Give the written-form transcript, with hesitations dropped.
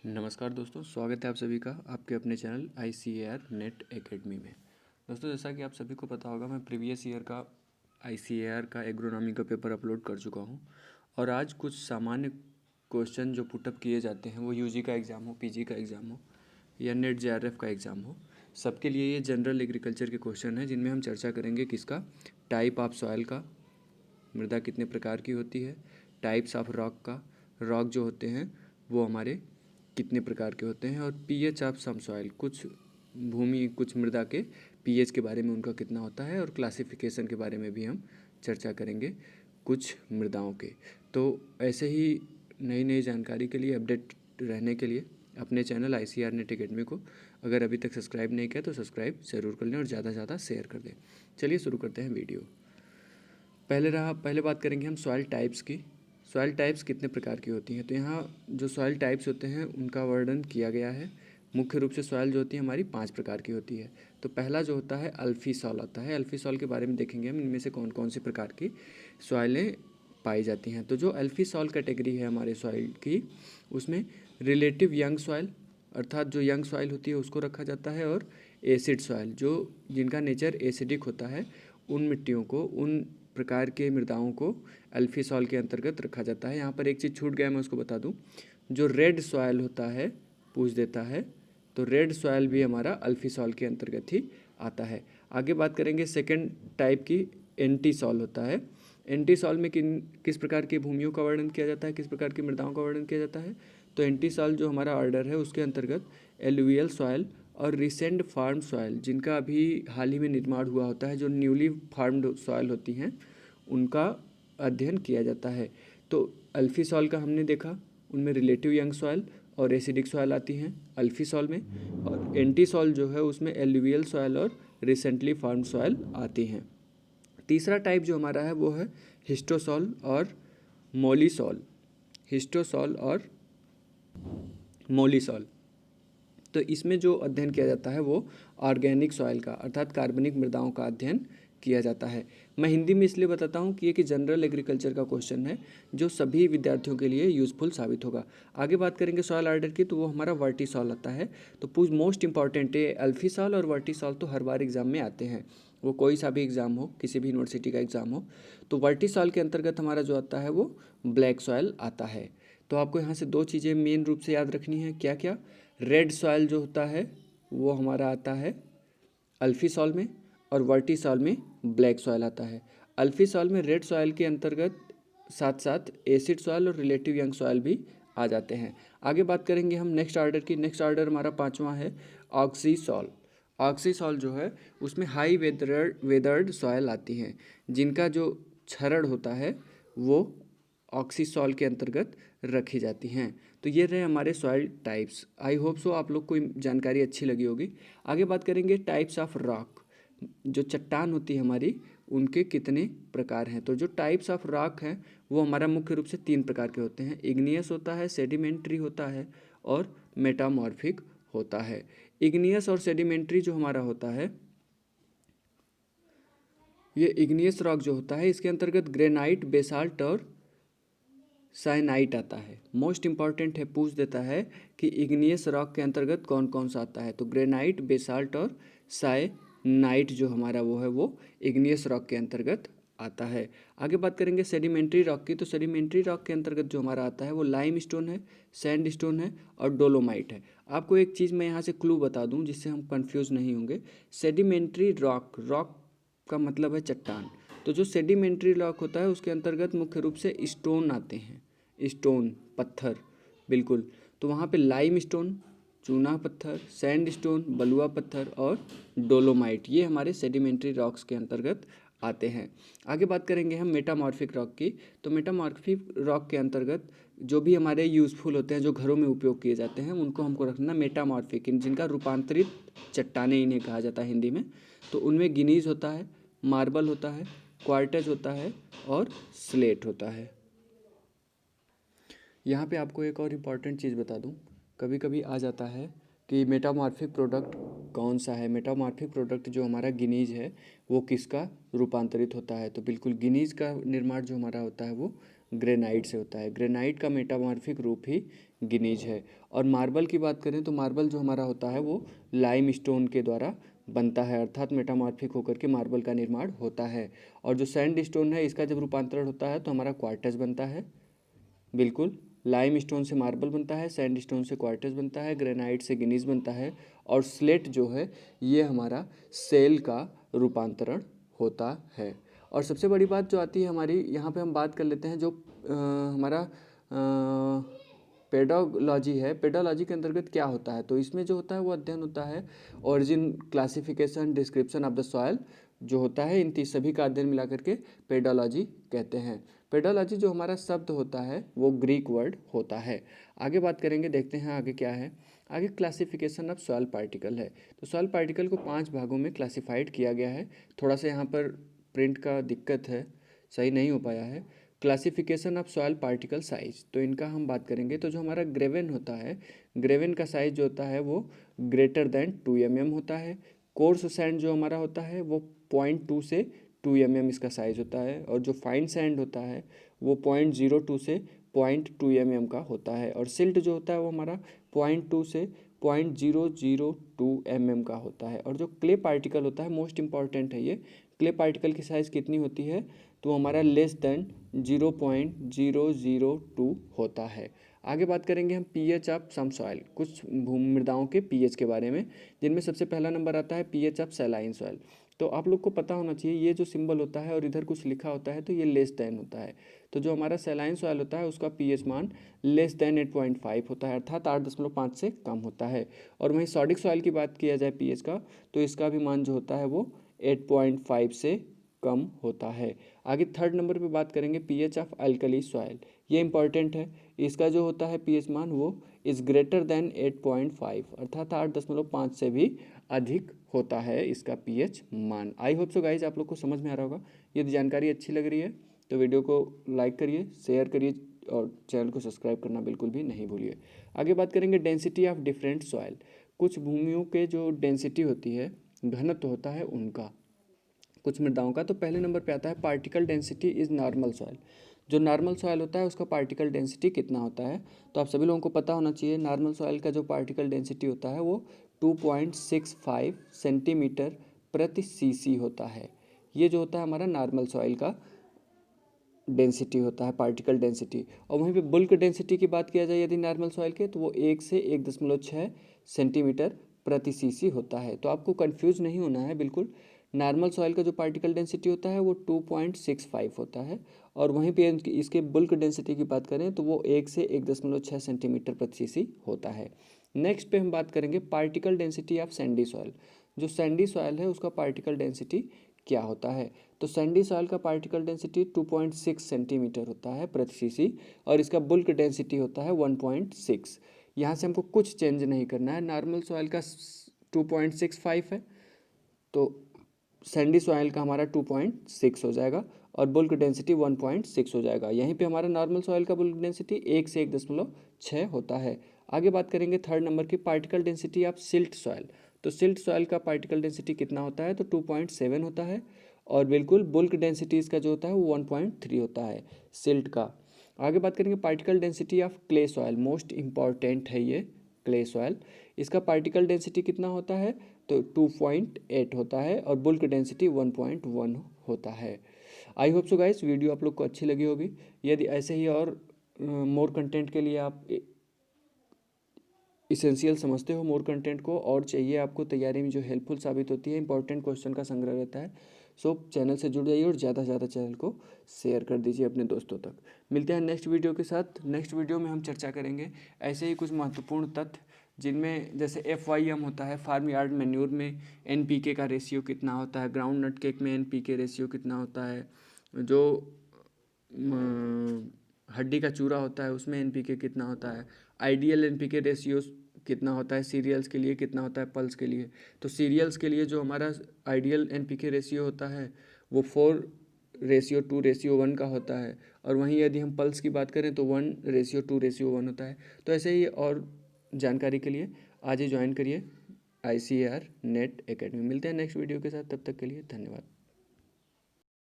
नमस्कार दोस्तों, स्वागत है आप सभी का आपके अपने चैनल ICAR नेट एकेडमी में। दोस्तों, जैसा कि आप सभी को पता होगा, मैं प्रीवियस ईयर का ICAR का एग्रोनॉमी का पेपर अपलोड कर चुका हूं और आज कुछ सामान्य क्वेश्चन जो पुटअप किए जाते हैं, वो UG का एग्ज़ाम हो, PG का एग्ज़ाम हो या नेट JRF का एग्ज़ाम हो, सबके लिए ये जनरल एग्रीकल्चर के क्वेश्चन हैं, जिनमें हम चर्चा करेंगे किसका, टाइप ऑफ सॉइल का, मृदा कितने प्रकार की होती है, टाइप्स ऑफ रॉक का, रॉक जो होते हैं वो हमारे कितने प्रकार के होते हैं, और पीएच ऑफ सम सॉइल, कुछ भूमि कुछ मृदा के पीएच के बारे में उनका कितना होता है, और क्लासिफिकेशन के बारे में भी हम चर्चा करेंगे कुछ मृदाओं के। तो ऐसे ही नई नई जानकारी के लिए, अपडेट रहने के लिए अपने चैनल ICAR नेट एकेडमी को अगर अभी तक सब्सक्राइब नहीं किया तो सब्सक्राइब ज़रूर कर लें और ज़्यादा से ज़्यादा शेयर कर दें। चलिए शुरू करते हैं वीडियो। पहले बात करेंगे हम सॉइल टाइप्स की। सॉइल टाइप्स कितने प्रकार की होती हैं, तो यहाँ जो सॉइल टाइप्स होते हैं उनका वर्णन किया गया है। मुख्य रूप से सॉइल जो होती है हमारी 5 प्रकार की होती है। तो पहला जो होता है अल्फी सॉइल होता है। अल्फी सॉइल के बारे में देखेंगे हम, इनमें से कौन कौन सी प्रकार की सॉइलें पाई जाती हैं। तो जो अल्फी सॉइल कैटेगरी है हमारे सॉइल की, उसमें रिलेटिव यंग सॉइल, अर्थात जो यंग सॉइल होती है उसको रखा जाता है, और एसिड सॉइल, जो जिनका नेचर एसिडिक होता है, उन मिट्टियों को, उन प्रकार के मृदाओं को अल्फी सॉइल के अंतर्गत रखा जाता है। यहाँ पर एक चीज़ छूट गया, मैं उसको बता दूँ। जो रेड सॉइल होता है, पूछ देता है, तो रेड सॉइल भी हमारा अल्फी सॉइल के अंतर्गत ही आता है। आगे बात करेंगे सेकंड टाइप की, एंटी सॉइल होता है। एंटी सॉइल में किस प्रकार की भूमियों का वर्णन किया जाता है, किस प्रकार की मृदाओं का वर्णन किया जाता है। तो एंटी सॉइल जो हमारा ऑर्डर है उसके अंतर्गत एलुवियल सॉइल और रिसेंट फार्म सॉइल, जिनका अभी हाल ही में निर्माण हुआ होता है, जो न्यूली फार्म्ड सॉइल होती हैं, उनका अध्ययन किया जाता है। तो अल्फी सॉइल का हमने देखा, उनमें रिलेटिव यंग सॉइल और एसिडिक सॉइल आती हैं अल्फी सॉइल में, और एंटी सॉइल जो है उसमें एलुवियल सॉइल और रिसेंटली फार्म्ड सॉइल आती हैं। तीसरा टाइप जो हमारा है वो है हिस्टोसॉल और मोलिसॉल। हिस्टोसॉल और मोलिसॉल, तो इसमें जो अध्ययन किया जाता है वो ऑर्गेनिक सॉइल का, अर्थात कार्बनिक मृदाओं का अध्ययन किया जाता है। मैं हिंदी में इसलिए बताता हूँ कि ये कि जनरल एग्रीकल्चर का क्वेश्चन है, जो सभी विद्यार्थियों के लिए यूज़फुल साबित होगा। आगे बात करेंगे सॉइल ऑर्डर की, तो वो हमारा वर्टिसॉल आता है। तो मोस्ट इंपॉर्टेंट है, अल्फीसॉल और वर्टिसॉल तो हर बार एग्जाम में आते हैं, वो कोई सा भी एग्ज़ाम हो, किसी भी यूनिवर्सिटी का एग्ज़ाम हो। तो वर्टिसॉल के अंतर्गत हमारा जो आता है वो ब्लैक सॉइल आता है। तो आपको यहाँ से दो चीज़ें मेन रूप से याद रखनी है, क्या क्या। रेड सॉइल जो होता है वो हमारा आता है अल्फी सॉइल में, और वर्टी सॉइल में ब्लैक सॉइल आता है। अल्फी सॉइल में रेड सॉइल के अंतर्गत साथ साथ एसिड सॉइल और रिलेटिव यंग सॉइल भी आ जाते हैं। आगे बात करेंगे हम नेक्स्ट ऑर्डर की। नेक्स्ट ऑर्डर हमारा पांचवा है ऑक्सी सॉइल। ऑक्सी सॉइल जो है उसमें हाई वेदर्ड सॉइल आती हैं, जिनका जो क्षरण होता है वो ऑक्सी सॉइल के अंतर्गत रखी जाती हैं। तो ये रहे हमारे soil types. I hope so आप लोग को जानकारी अच्छी लगी होगी। आगे बात करेंगे टाइप्स ऑफ रॉक। जो चट्टान होती है हमारी, उनके कितने प्रकार हैं। तो जो टाइप्स ऑफ रॉक हैं वो हमारा मुख्य रूप से 3 प्रकार के होते हैं। इग्नियस होता है, सेडिमेंट्री होता है, और मेटामॉर्फिक होता है। इग्नियस और सेडिमेंट्री जो हमारा होता है, ये इग्नियस रॉक जो होता है, इसके अंतर्गत ग्रेनाइट, बेसाल्ट और साइनाइट आता है। मोस्ट इंपॉर्टेंट है, पूछ देता है कि इग्नियस रॉक के अंतर्गत कौन कौन सा आता है। तो ग्रेनाइट, बेसाल्ट और साइनाइट जो हमारा वो है वो इग्नियस रॉक के अंतर्गत आता है। आगे बात करेंगे सेडिमेंट्री रॉक की। तो सेडिमेंट्री रॉक के अंतर्गत जो हमारा आता है वो लाइम स्टोन है, सैंड स्टोन है और डोलोमाइट है। आपको एक चीज़ मैं यहाँ से क्लू बता दूँ जिससे हम कन्फ्यूज़ नहीं होंगे। सेडिमेंट्री रॉक, रॉक का मतलब है चट्टान। तो जो सेडिमेंट्री रॉक होता है उसके अंतर्गत मुख्य रूप से स्टोन आते हैं, स्टोन, पत्थर, बिल्कुल। तो वहाँ पे लाइम स्टोन, चूना पत्थर, सैंड स्टोन, बलुआ पत्थर और डोलोमाइट, ये हमारे सेडिमेंट्री रॉक्स के अंतर्गत आते हैं। आगे बात करेंगे हम मेटामॉर्फिक रॉक की। तो मेटामॉर्फिक रॉक के अंतर्गत जो भी हमारे यूज़फुल होते हैं, जो घरों में उपयोग किए जाते हैं, उनको हमको रखना मेटामॉर्फिक, जिनका रूपांतरित चट्टानें इन्हें कहा जाता है हिंदी में। तो उनमें गिनीज होता है, मार्बल होता है, क्वार्टज होता है और स्लेट होता है। यहाँ पे आपको एक और इम्पॉर्टेंट चीज़ बता दूँ, कभी कभी आ जाता है कि मेटामॉर्फिक प्रोडक्ट कौन सा है। मेटामॉर्फिक प्रोडक्ट जो हमारा गिनीज है वो किसका रूपांतरित होता है। तो बिल्कुल गिनीज का निर्माण जो हमारा होता है वो ग्रेनाइट से होता है। ग्रेनाइट का मेटामॉर्फिक रूप ही ग्नीज है। और मार्बल की बात करें तो मार्बल जो हमारा होता है वो लाइम स्टोन के द्वारा बनता है, अर्थात मेटामॉर्फिक होकर के मार्बल का निर्माण होता है। और जो सैंड स्टोन है इसका जब रूपांतरण होता है तो हमारा क्वार्टज बनता है। बिल्कुल, लाइम स्टोन से मार्बल बनता है, सैंड स्टोन से क्वार्टज बनता है, ग्रेनाइट से ग्नीज बनता है, और स्लेट जो है ये हमारा सेल का रूपांतरण होता है। और सबसे बड़ी बात जो आती है हमारी, यहाँ पे हम बात कर लेते हैं जो हमारा पेडोलॉजी है। पेडोलॉजी के अंतर्गत क्या होता है, तो इसमें जो होता है वो अध्ययन होता है origin, classification, description of the soil जो होता है, इन सभी का अध्ययन मिला करके पेडोलॉजी कहते हैं। पेडोलॉजी जो हमारा शब्द होता है वो ग्रीक वर्ड होता है। आगे बात करेंगे, देखते हैं आगे क्या है। आगे क्लासिफिकेशन ऑफ सॉइल पार्टिकल है। तो सॉइल पार्टिकल को 5 भागों में क्लासिफाइड किया गया है। थोड़ा सा यहाँ पर प्रिंट का दिक्कत है, सही नहीं हो पाया है। Classification of soil particle size, तो इनका हम बात करेंगे। तो जो हमारा ग्रेवन होता है, ग्रेवन का साइज जो होता है वो ग्रेटर देन 2 mm होता है। कोर्स सैंड जो हमारा होता है वो 0.2 से 2 mm इसका साइज होता है। और जो फाइन सैंड होता है वो 0.02 से 0.2 mm का होता है। और सिल्ट जो होता है वो हमारा 0.2 से 0.002 mm का होता है। और जो क्ले पार्टिकल होता है, मोस्ट इंपॉर्टेंट है ये, क्ले पार्टिकल की साइज़ कितनी होती है, तो हमारा लेस देन 0.002 होता है। आगे बात करेंगे हम पीएच ऑफ सम सॉइल, कुछ भूमि मृदाओं के पीएच के बारे में, जिनमें सबसे पहला नंबर आता है पीएच ऑफ सैलाइन सॉइल। तो आप लोग को पता होना चाहिए, ये जो सिंबल होता है और इधर कुछ लिखा होता है तो ये लेस देन होता है। तो जो हमारा सैलाइन सॉइल होता है उसका पीएच मान लेस देन 8.5 होता है, अर्थात 8.5 से कम होता है। और वहीं सॉडिक सॉइल की बात किया जाए पीएच का, तो इसका भी मान जो होता है वो 8.5 से कम होता है। आगे थर्ड नंबर पे बात करेंगे पीएच ऑफ अल्कली सॉइल, ये इंपॉर्टेंट है। इसका जो होता है पीएच मान वो इज़ ग्रेटर देन 8.5, अर्थात 8.5 से भी अधिक होता है इसका पीएच मान। आई होप सो गाइज आप लोग को समझ में आ रहा होगा। यदि जानकारी अच्छी लग रही है तो वीडियो को लाइक करिए, शेयर करिए और चैनल को सब्सक्राइब करना बिल्कुल भी नहीं भूलिए। आगे बात करेंगे डेंसिटी ऑफ डिफरेंट सॉइल, कुछ भूमियों के जो डेंसिटी होती है, घनत्व होता है उनका, कुछ मृदाओं का। तो पहले नंबर पे आता है particle density is normal soil. जो नॉर्मल सॉइल होता है उसका पार्टिकल डेंसिटी कितना होता है, तो आप सभी लोगों को पता होना चाहिए नॉर्मल सॉइल का जो पार्टिकल डेंसिटी होता है वो 2.65 सेंटीमीटर प्रति सीसी होता है। ये जो होता है हमारा नॉर्मल सॉइल का डेंसिटी होता है, पार्टिकल डेंसिटी। और वहीं पे बुल्क डेंसिटी की बात किया जाए यदि नॉर्मल सॉइल के, तो वो 1 से 1.6 सेंटीमीटर प्रति सीसी होता है। तो आपको कंफ्यूज नहीं होना है बिल्कुल। नॉर्मल सॉइल का जो पार्टिकल डेंसिटी होता है वो 2.65 होता है। और वहीं पे इसके बुल्क डेंसिटी की बात करें तो वो 1 से 1.6 सेंटीमीटर प्रति सीसी होता है। नेक्स्ट पे हम बात करेंगे particle density of Sandy soil. जो सैंडी सॉइल है उसका पार्टिकल डेंसिटी क्या होता है, तो सैंडी सॉइल का पार्टिकल डेंसिटी 2.6 सेंटीमीटर होता है प्रति सीसी। और इसका बुल्क डेंसिटी होता है 1.6। यहाँ से हमको कुछ चेंज नहीं करना है। नॉर्मल सॉइल का 2.65 है तो सैंडी सॉइल का हमारा 2.6 हो जाएगा और बुल्क डेंसिटी 1.6 हो जाएगा। यहीं पे हमारा नॉर्मल सॉइल का बुल्क डेंसिटी 1 से 1.6 होता है। आगे बात करेंगे थर्ड नंबर की particle density of silt soil. तो सिल्ट सॉइल का पार्टिकल डेंसिटी कितना होता है, तो 2.7 होता है। और बिल्कुल बुल्क डेंसिटी इसका जो होता है वो 1.3 होता है सिल्ट का। आगे बात करेंगे particle density of clay soil, most important है ये क्ले सॉइल। इसका पार्टिकल डेंसिटी कितना होता है, तो 2.8 होता है और बुल्क डेंसिटी 1.1 होता है। I hope so guys video आप लोग को अच्छी लगी होगी। यदि ऐसे ही और मोर कंटेंट के लिए आप इसेंशियल समझते हो मोर कंटेंट को और चाहिए आपको तैयारी में जो हेल्पफुल साबित होती है, इंपॉर्टेंट क्वेश्चन का संग्रह रहता है, सो चैनल से जुड़ जाइए और ज़्यादा से ज़्यादा चैनल को शेयर कर दीजिए अपने दोस्तों तक। मिलते हैं नेक्स्ट वीडियो के साथ। नेक्स्ट वीडियो में हम चर्चा करेंगे ऐसे ही कुछ महत्वपूर्ण तथ्य, जिनमें जैसे FYM होता है, फार्म यार्ड मैन्योर में NPK का रेशियो कितना होता है, ग्राउंड नट केक में NPK रेशियो कितना होता है, जो हड्डी का चूरा होता है उसमें NPK कितना होता है, आइडियल NPK रेशियो कितना होता है, सीरियल्स के लिए कितना होता है, पल्स के लिए। तो सीरियल्स के लिए जो हमारा आइडियल NPK रेशियो होता है वो 4:2:1 का होता है। और वहीं यदि हम पल्स की बात करें तो 1:2:1 होता है। तो ऐसे ही और जानकारी के लिए आज ही ज्वाइन करिए ICAR नेट एकेडमी। मिलते हैं नेक्स्ट वीडियो के साथ, तब तक के लिए धन्यवाद।